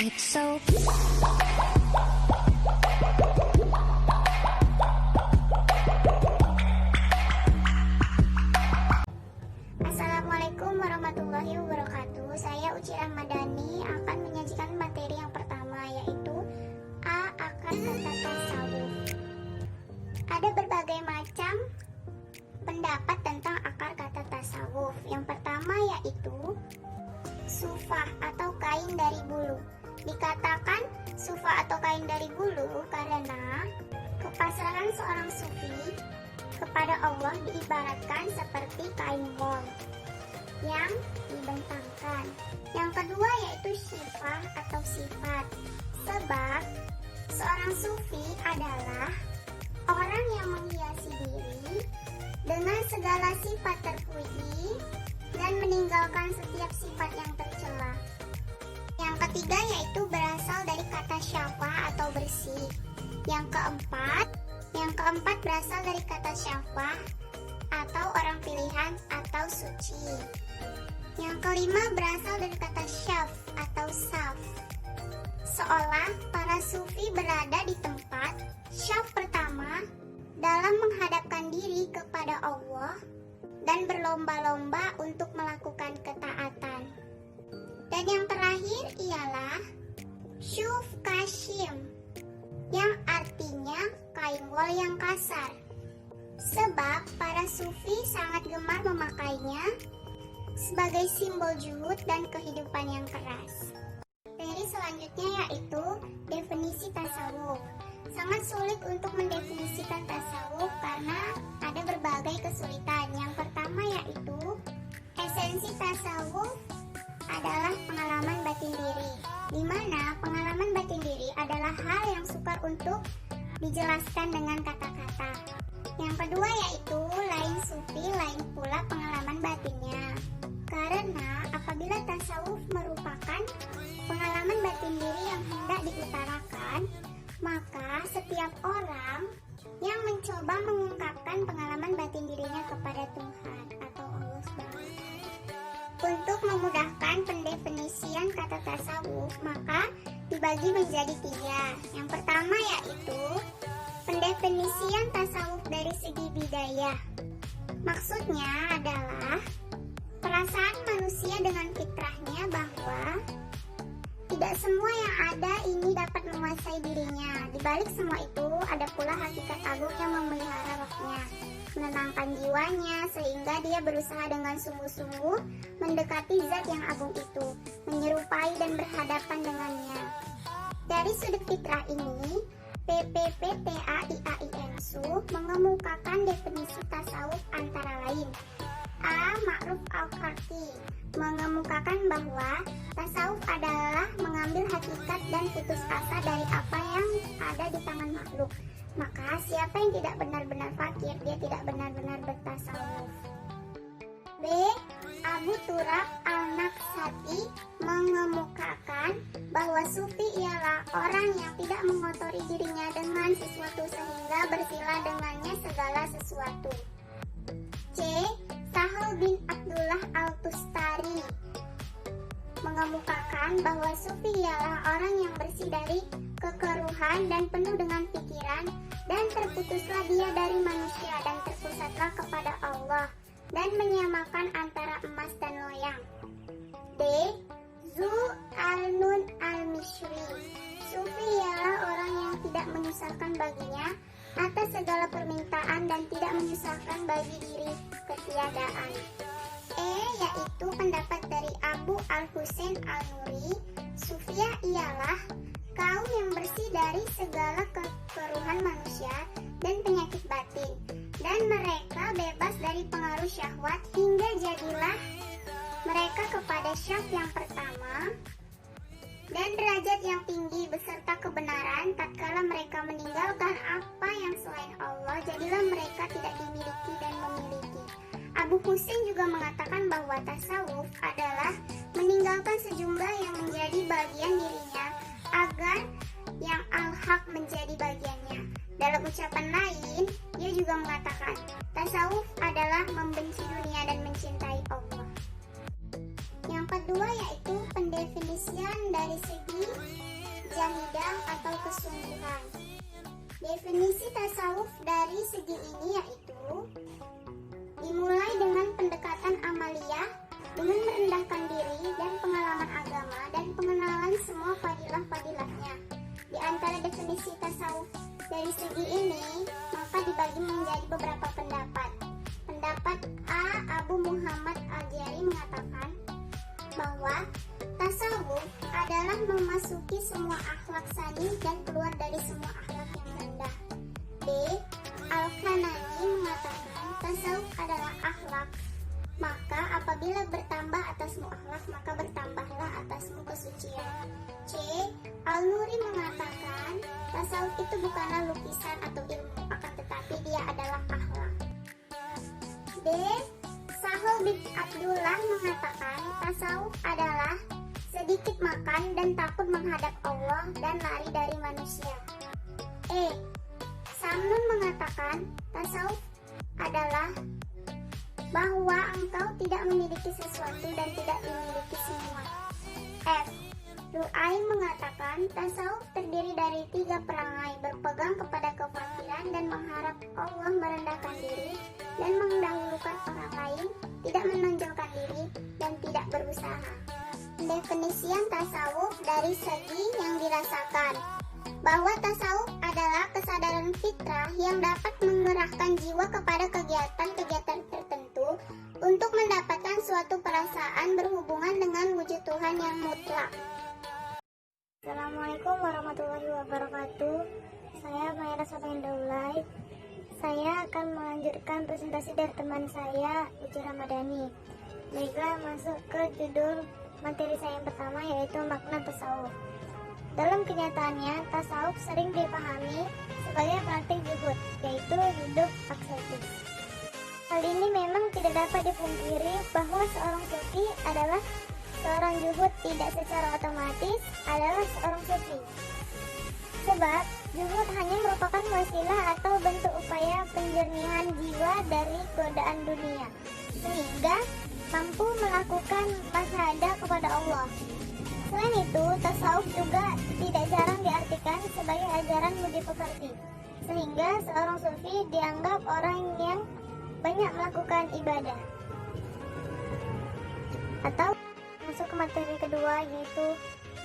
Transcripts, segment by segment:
like so. Assalamualaikum warahmatullahi wabarakatuh. Saya Uci Ramadhani akan menyajikan materi yang pertama, yaitu akar kata tasawuf. Ada berbagai macam pendapat tentang akar kata tasawuf. Yang pertama yaitu sufah atau kain dari bulu. Dikatakan sufah atau kain dari bulu karena kepasrahan seorang sufi kepada Allah diibaratkan seperti kain wol yang dibentangkan. Yang kedua yaitu sifat atau sifat. Sebab seorang sufi adalah orang yang menghiasi diri dengan segala sifat terpuji dan meninggalkan setiap sifat yang tercela. Yang ketiga yaitu berasal dari kata syafa atau bersih. Yang keempat berasal dari kata syafa atau orang pilihan atau suci. Yang kelima berasal dari kata syaf atau saf. Seolah para sufi berada di tempat syaf pertama dalam menghadapkan diri kepada Allah dan berlomba-lomba untuk melakukan ketaatan. Dan yang terakhir ialah syuf kashim, yang artinya kain wol yang kasar. Sebab para sufi sangat gemar memakainya sebagai simbol juhud dan kehidupan yang keras. Materi selanjutnya yaitu definisi tasawuf. Sangat sulit untuk mendefinisikan tasawuf karena ada berbagai kesulitan. Yang pertama yaitu esensi tasawuf adalah pengalaman batin diri, di mana pengalaman batin diri adalah hal yang sukar untuk dijelaskan dengan kata-kata. Yang kedua yaitu lain sufi, lain pula pengalaman batinnya. Karena apabila tasawuf merupakan pengalaman batin diri yang hendak diutarakan, maka setiap orang yang mencoba mengungkapkan pengalaman batin dirinya kepada Tuhan atau Allah SWT. Untuk memudahkan pendefinisian kata tasawuf, maka dibagi menjadi 3. Yang pertama yaitu pendefinisian tasawuf dari segi bidayah. Maksudnya adalah perasaan manusia dengan fitrahnya bahwa tidak semua yang ada ini dapat menguasai dirinya. Di balik semua itu ada pula hakikat agung yang memelihara rohnya, menenangkan jiwanya sehingga dia berusaha dengan sungguh-sungguh mendekati zat yang agung itu, menyerupai dan berhadapan dengannya. Dari sudut fitrah ini, PPPTAIAINSU mengemukakan definisi tasawuf antara lain. A. Ma'ruf al-Karki mengemukakan bahwa tasawuf adalah mengambil hakikat dan putus asa dari apa yang ada di tangan makhluk. Maka siapa yang tidak benar-benar fakir, dia tidak benar-benar bertasawuf. B. Abu Turab al-Naqsati mengemukakan bahwa sufi ialah orang yang tidak mengotori dirinya dengan sesuatu sehingga bersila dengannya segala sesuatu. C. Sahal bin Abdullah al-Tustari mengemukakan bahwa sufi ialah orang yang bersih dari kekeruhan dan penuh dengan pikiran, dan terputuslah dia dari manusia dan terpusatlah kepada Allah dan menyamakan antara emas dan loyang. D. Zu al-Nun al-Mishri, sufi ialah orang yang tidak menyusahkan baginya atas segala permintaan dan tidak menyusahkan bagi diri ketiadaan. E. Yaitu pendapat dari Abu al-Husain al-Nuri, sufiyah ialah kaum yang bersih dari segala kekeruhan manusia dan penyakit batin, dan mereka bebas dari pengaruh syahwat hingga jadilah mereka kepada syaf yang pertama dan derajat yang tinggi beserta kebenaran. Tatkala mereka meninggalkan apa yang selain Allah, jadilah mereka tidak dimiliki dan memiliki. Abu Husain juga mengatakan bahwa tasawuf adalah meninggalkan sejumlah yang menjadi bagian dirinya agar yang al-haq menjadi bagiannya. Dalam ucapan lain, dia juga mengatakan tasawuf adalah membenci dunia dan mencintai Allah. Yang kedua yaitu pendefinisian dari segi atau kesungguhan. Definisi tasawuf dari segi ini yaitu dimulai dengan pendekatan amaliyah dengan merendahkan diri dan pengalaman agama dan pengenalan semua fadilah-fadilahnya. Di antara definisi tasawuf dari segi ini maka dibagi menjadi beberapa pendapat. Pendapat A. Abu Muhammad Al-Jari mengatakan bahwa tasawuf adalah memasuki semua akhlak sani dan keluar dari semua akhlak yang rendah. B. Al-Kanani mengatakan tasawuf adalah akhlak, maka apabila bertambah atasmu akhlak maka bertambahlah atasmu kesucian. C. Al-Nuri mengatakan tasawuf itu bukanlah lukisan atau ilmu, akan tetapi dia adalah akhlak. D. Sahal bin Abdullah mengatakan tasawuf adalah sedikit makan dan takut menghadap Allah dan lari dari manusia. E. Samnun mengatakan tasawuf adalah bahwa engkau tidak memiliki sesuatu dan tidak memiliki semua. F. Ru'ain mengatakan tasawuf terdiri dari 3 perangai: berpegang kepada kefakiran dan mengharap Allah, merendahkan diri dan mendahulukan orang lain, tidak menonjolkan diri dan tidak berusaha. Definisian tasawuf dari segi yang dirasakan, bahwa tasawuf adalah kesadaran fitrah yang dapat menggerakkan jiwa kepada kegiatan-kegiatan tertentu untuk mendapatkan suatu perasaan berhubungan dengan wujud Tuhan yang mutlak. Assalamualaikum warahmatullahi wabarakatuh. Saya Mayra Safiandaulay. Saya akan melanjutkan presentasi dari teman saya, Uci Ramadhani. Baiklah, masuk ke judul materi saya yang pertama, yaitu makna tasawuf. Dalam kenyataannya, tasawuf sering dipahami sebagai praktik zuhud, yaitu hidup asketis. Hal ini memang tidak dapat dipungkiri bahwa seorang sufi adalah seorang zuhud, tidak secara otomatis adalah seorang sufi. Sebab zuhud hanya merupakan wasilah atau bentuk upaya penjernihan jiwa dari godaan dunia, sehingga mampu melakukan masyahadah kepada Allah. Selain itu, tasawuf juga tidak jarang diartikan sebagai ajaran budi pekerti, sehingga seorang sufi dianggap orang yang banyak melakukan ibadah. Atau masuk ke materi kedua, yaitu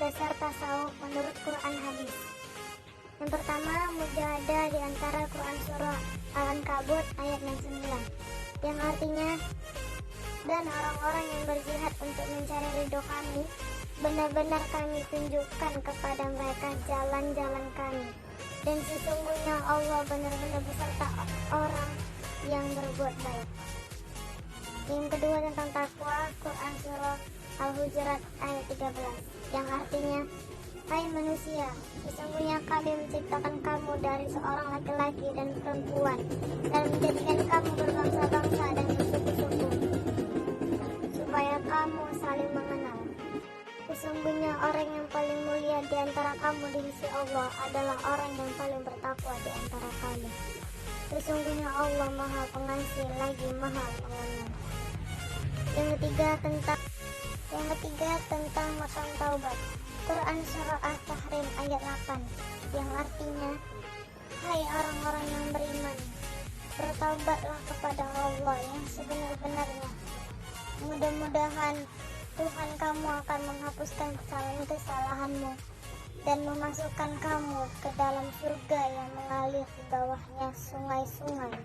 dasar tasawuf menurut Quran hadis. Yang pertama, mujahadah di antara Quran surah Al-Ankabut ayat 69, yang artinya, dan orang-orang yang berjihad untuk mencari ridho kami, benar-benar kami tunjukkan kepada mereka jalan-jalan kami, dan sesungguhnya Allah benar-benar beserta orang yang berbuat baik. Yang kedua tentang takwa, Quran surah Al-Hujurat ayat 13, yang artinya, hai manusia, sesungguhnya kami menciptakan kamu dari seorang laki-laki dan perempuan, dan menjadikan kamu berbangsa-bangsa dan bersuku-suku, supaya kamu saling mengenal. Sesungguhnya orang yang paling mulia di antara kamu di sisi Allah adalah orang yang paling bertakwa di antara kamu. Sesungguhnya Allah Maha Pengasih lagi Maha Pengampun. Yang ketiga tentang makam taubat, Quran surah Al-Tahrim ayat 8, yang artinya, hai orang-orang yang beriman, bertaubatlah kepada Allah yang sebenar-benarnya. Mudah-mudahan Tuhan kamu akan menghapuskan kesalahan-kesalahanmu dan memasukkan kamu ke dalam surga yang mengalir di bawahnya sungai-sungai.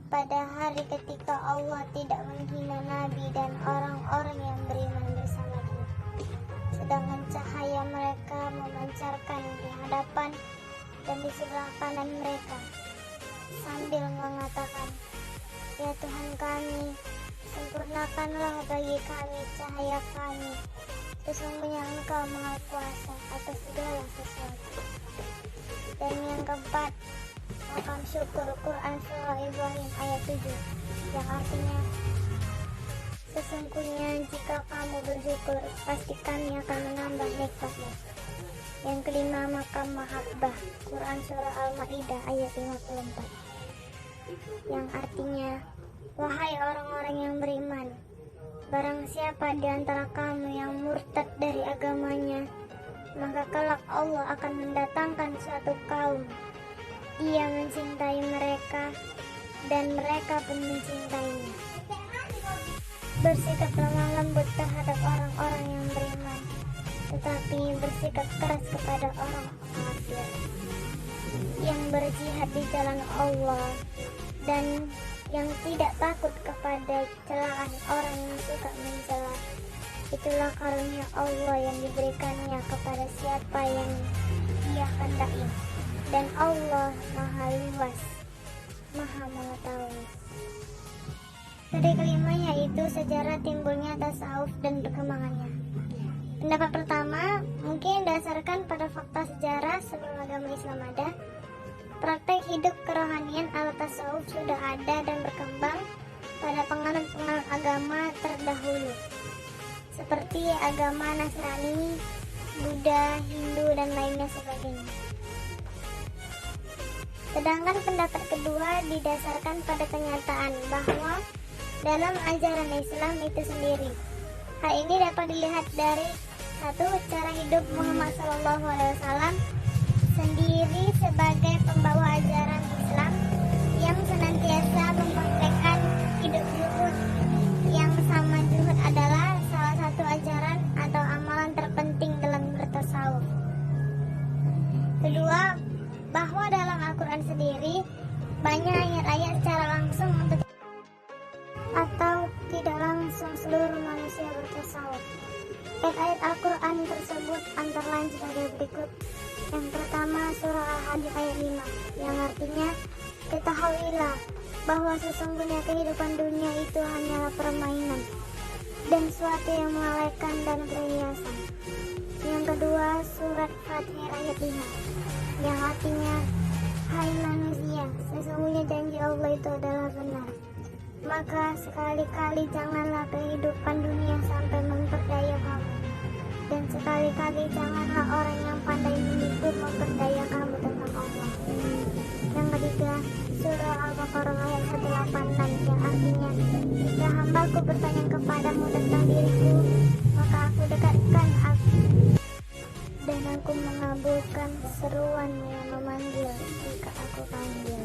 Pada hari ketika Allah tidak menghina Nabi dan orang-orang yang beriman bersamanya, sedangkan cahaya mereka memancarkan di hadapan dan di sebelah kanan mereka, sambil mengatakan, ya Tuhan kami, sempurnakanlah bagi kami cahaya kami, sesungguhnya Engkau Maha Kuasa atas segala sesuatu. Dan yang keempat, makam syukur, Quran surah Ibrahim ayat 7, yang artinya, sesungguhnya jika kamu bersyukur, pasti kami akan menambah nikmatmu. Yang kelima, makam mahabbah, Quran surah Al-Ma'idah ayat 54, yang artinya, wahai orang-orang yang beriman, barang siapa di antara kamu yang murtad dari agamanya, maka kelak Allah akan mendatangkan suatu kaum. Ia mencintai mereka dan mereka pun mencintainya. Bersikaplah lemah lembut terhadap orang-orang yang beriman, tetapi bersikap keras kepada orang kafir yang berjihad di jalan Allah dan yang tidak takut kepada celaan orang yang suka mencela. Itulah karunia Allah yang diberikannya kepada siapa yang Dia kehendaki, dan Allah Maha Luas, Maha Mengetahui. Studi kelima yaitu sejarah timbulnya tasawuf dan perkembangannya. Pendapat pertama mungkin didasarkan pada fakta sejarah sebelum agama Islam ada. Praktek hidup kerohanian ala tasawuf sudah ada dan berkembang pada penganut-penganut agama terdahulu, seperti agama Nasrani, Buddha, Hindu, dan lainnya sebagainya. Sedangkan pendapat kedua didasarkan pada kenyataan bahwa dalam ajaran Islam itu sendiri. Hal ini dapat dilihat dari satu, cara hidup Muhammad SAW sendiri sebagai pembawa ajaran Islam yang senantiasa mempraktekkan hidup zuhud, yang sama zuhud adalah salah satu ajaran atau amalan terpenting dalam bertasawuf. Kedua, bahwa dalam Al-Quran sendiri banyak ayat-ayat secara langsung untuk atau tidak langsung seluruh manusia bertasawuf. Ayat-ayat Al-Quran tersebut antara lain sebagai berikut. Yang pertama, surah Al-Hadid ayat 5, yang artinya, ketahuilah bahwa sesungguhnya kehidupan dunia itu hanyalah permainan dan suatu yang melalaikan dan perhiasan. Yang kedua, surat Fatir ayat 5, yang artinya, hai manusia, sesungguhnya janji Allah itu adalah benar. Maka sekali-kali janganlah kehidupan dunia sampai memperdaya kamu, dan sekali-kali janganlah orang yang pandai menipu memperdaya kamu tentang Allah. Yang ketiga, surah Al-Baqarah ayat 186, yang artinya, jika hambaku bertanya kepadamu tentang diriku, maka aku dekatkan dan aku mengabulkan seruan yang memanggil jika aku panggil.